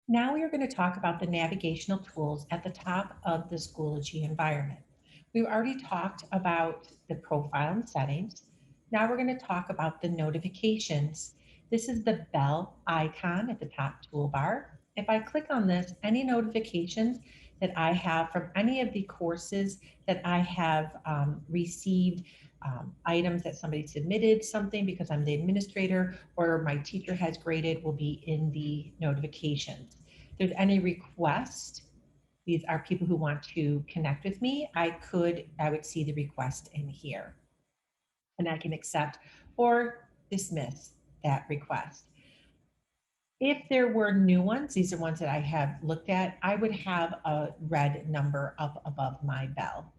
Now we are going to talk about the navigational tools at the top of the Schoology environment. We've already talked about the profile and settings. Now we're going to talk about the notifications. This is the bell icon at the top toolbar. If I click on this, any notifications that I have from any of the courses that I have received, items that somebody submitted something because I'm the administrator or my teacher has graded will be in the notifications. If there's any request, these are people who want to connect with me. I would see the request in here and I can accept or dismiss that request. If there were new ones, these are ones that I have looked at, I would have a red number up above my bell.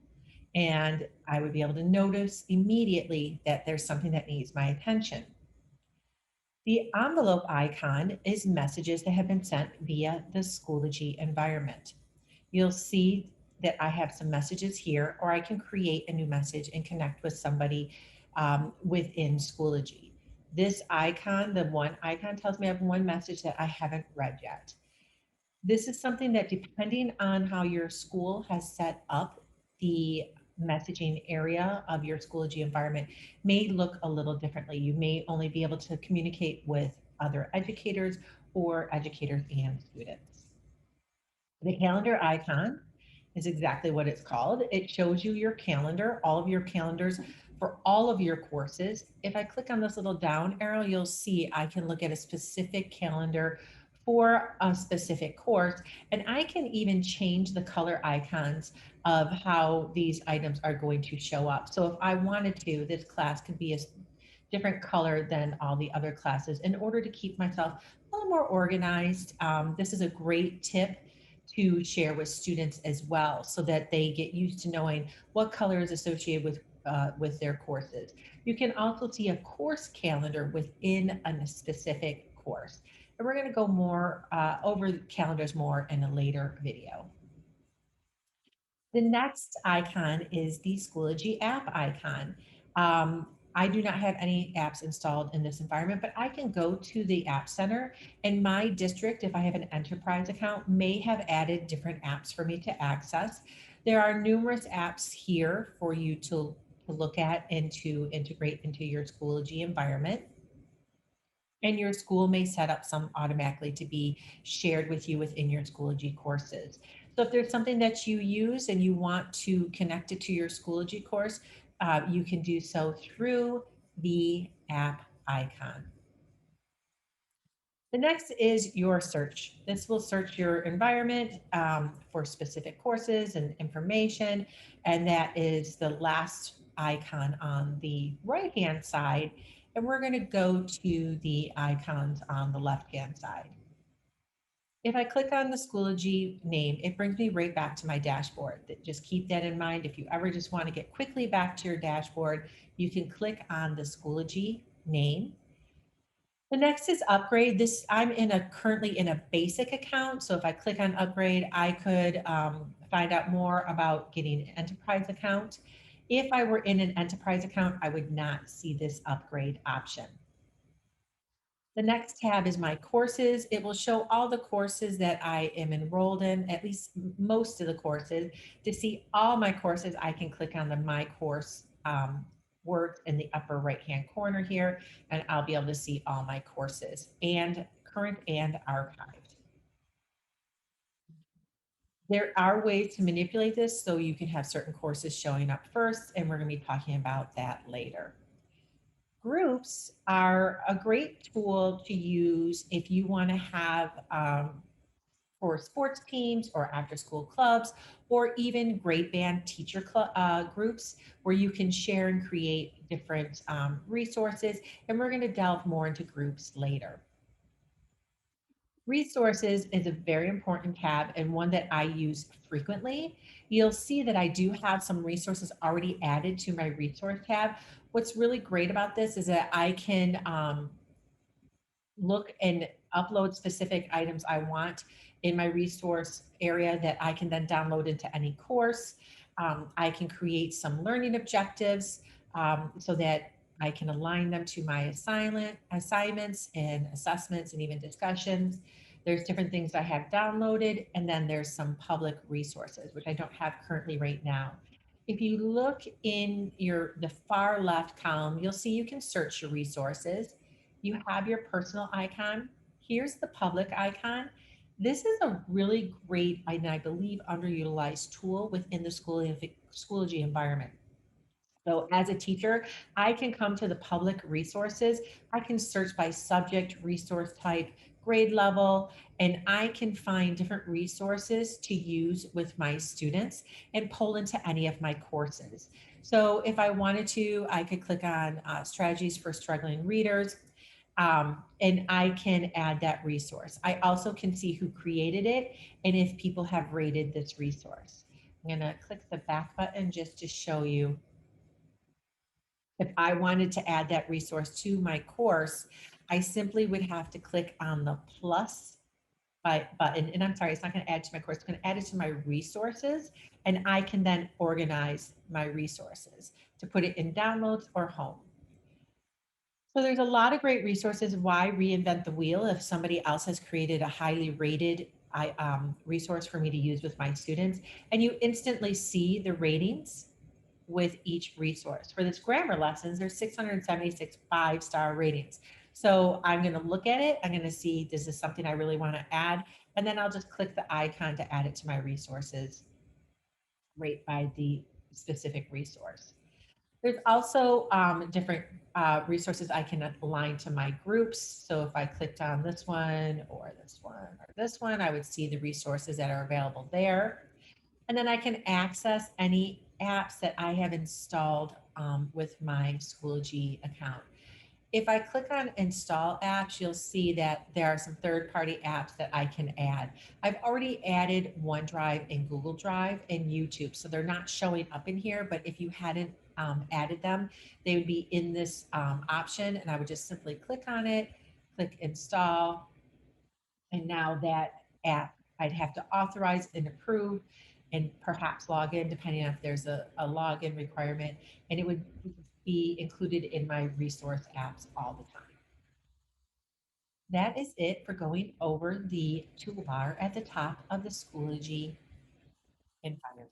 And I would be able to notice immediately that there's something that needs my attention. The envelope icon is messages that have been sent via the Schoology environment. You'll see that I have some messages here, or I can create a new message and connect with somebody within Schoology. This icon, the one icon, tells me I have one message that I haven't read yet. This is something that, depending on how your school has set up the messaging area of your Schoology environment, may look a little differently. You may only be able to communicate with other educators or educators and students. The calendar icon is exactly what it's called. It shows you your calendar, all of your calendars for all of your courses. If I click on this little down arrow, you'll see I can look at a specific calendar for a specific course, and I can even change the color icons of how these items are going to show up. So if I wanted to, this class could be a different color than all the other classes in order to keep myself a little more organized. This is a great tip to share with students as well, so that they get used to knowing what color is associated with their courses. You can also see a course calendar within a specific course. And we're going to go more over calendars more in a later video. The next icon is the Schoology app icon. I do not have any apps installed in this environment, but I can go to the App Center, and my district, if I have an enterprise account, may have added different apps for me to access. There are numerous apps here for you to look at and to integrate into your Schoology environment. And your school may set up some automatically to be shared with you within your Schoology courses. So if there's something that you use and you want to connect it to your Schoology course, you can do so through the app icon. The next is your search. This will search your environment for specific courses and information, and that is the last icon on the right-hand side. And we're going to go to the icons on the left-hand side. If I click on the Schoology name, it brings me right back to my dashboard. Just keep that in mind. If you ever just want to get quickly back to your dashboard, you can click on the Schoology name. The next is upgrade. I'm currently in a basic account. So if I click on upgrade, I could find out more about getting an enterprise account. If I were in an enterprise account, I would not see this upgrade option. The next tab is my courses. It will show all the courses that I am enrolled in, at least most of the courses. To see all my courses, I can click on the My Course word in the upper right-hand corner here, and I'll be able to see all my courses, and current and archived. There are ways to manipulate this so you can have certain courses showing up first, and we're going to be talking about that later. Groups are a great tool to use if you want to have for sports teams or after school clubs, or even grade band teacher groups where you can share and create different resources. And we're going to delve more into groups later. Resources is a very important tab and one that I use frequently. You'll see that I do have some resources already added to my resource tab. What's really great about this is that I can look and upload specific items I want in my resource area that I can then download into any course. I can create some learning objectives so that I can align them to my assignments and assessments and even discussions. There's different things I have downloaded, and then there's some public resources, which I don't have currently right now. If you look in the far left column, you'll see you can search your resources. You have your personal icon. Here's the public icon. This is a really great, and I believe underutilized tool within the Schoology environment. So as a teacher, I can come to the public resources. I can search by subject, resource type, grade level, and I can find different resources to use with my students and pull into any of my courses. So if I wanted to, I could click on strategies for struggling readers, and I can add that resource. I also can see who created it and if people have rated this resource. I'm gonna click the back button just to show you if I wanted to add that resource to my course, I simply would have to click on the plus button. And I'm sorry, it's not going to add to my course, it's going to add it to my resources. And I can then organize my resources to put it in downloads or home. So there's a lot of great resources. Why reinvent the wheel if somebody else has created a highly rated resource for me to use with my students? And you instantly see the ratings with each resource. For this grammar lessons, there's 676 5-star ratings. So I'm going to look at it. I'm going to see, is this something I really want to add? And then I'll just click the icon to add it to my resources, rate by the specific resource. There's also different resources I can align to my groups. So if I clicked on this one or this one or this one, I would see the resources that are available there. And then I can access any apps that I have installed with my Schoology account. If I click on install apps, you'll see that there are some third-party apps that I can add. I've already added OneDrive and Google Drive and YouTube, so they're not showing up in here, but if you hadn't added them, they would be in this option, and I would just simply click on it, click install, and now that app, I'd have to authorize and approve and perhaps log in, depending on if there's a login requirement, and it would be included in my resource apps all the time. That is it for going over the toolbar at the top of the Schoology environment.